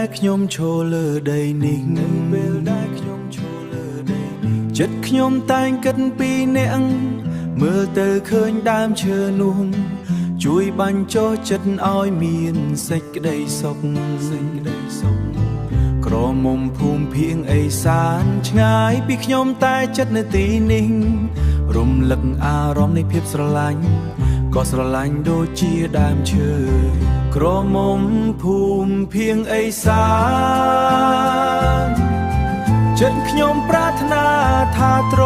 ដែលខ្ញុំឈរលើដីនេះនៅពេលដែលខ្ញុំឈរលើដីនេះចិត្តខ្ញុំតែងគិតពីអ្នកមើលទៅឃើញដើមឈើនោះជួយបាញ់ចោះចិត្តឲ្យមានសេចក្តីសុខក្រមុំភូមិភាគឦសានឆ្ងាយពីខ្ញុំតែចិត្តនៅទីនេះរំលឹកអារម្មណ៍នៃភាពស្រឡាញ់ក៏ស្រឡាញ់ដូចជាដើមឈើក្រមុំភូមិភាគឦសានចិត្តខ្ញុំប្រាថ្នាថាត្រ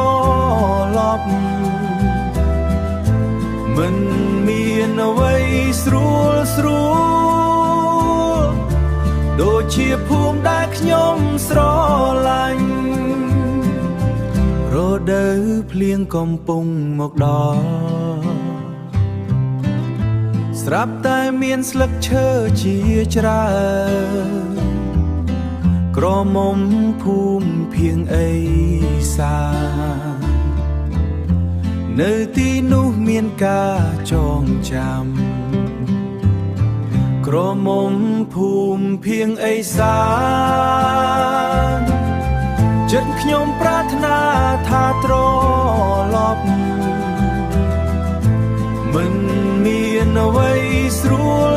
ឡប់មិនមានអ្វីស្រួលដូចជាភូមិដែលខ្ញុំស្រឡាញ់រដូវភ្លៀងកំពុងមកដល់ស្រាប់តែមានស្លឹកឈើជាច្រើនក្រមុំភូមិភាគឦសាននៅទីនោះមានការចងចាំក្រមុំភូមិភាគឦសានចិត្តខ្ញុំប្រាថ្នាថាត្រឡប់មិនមានអ្វីស្រួល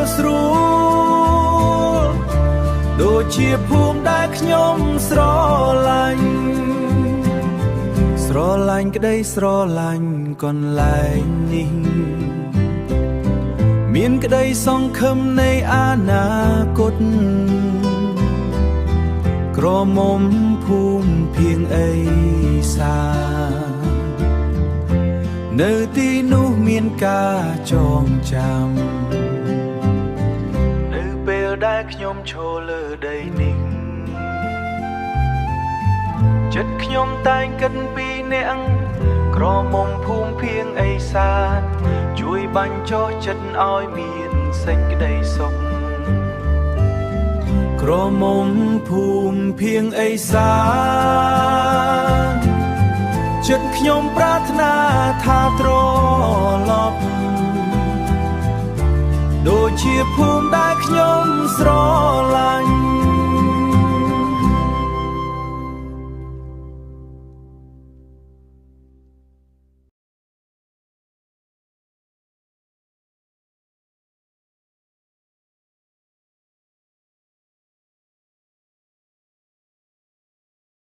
ដូចជាភូមិដែលខ្ញុំស្រឡាញ់ក្តីស្រឡាញ់កន្លែងនេះមានក្តីសង្ឃឹមនៃអនាគតក្រមុំភូមិភាគឦសាននៅទីនោះមានការចងចាំនៅពេលដែលខ្ញុំឈរលើដីនេះចិត្តខ្ញុំតែងគិតពីអ្នកក្រមុំភូមិភាគឦសានជួយបាញ់ចោះចិត្តឲ្យមានសេចក្តីសុខក្រមុំភូមិភាគឦសានចិត្តខ្ញុំប្រាថ្នាថាត្រឡប់ដូចជាភូមិដែលខ្ញុំស្រឡាញ់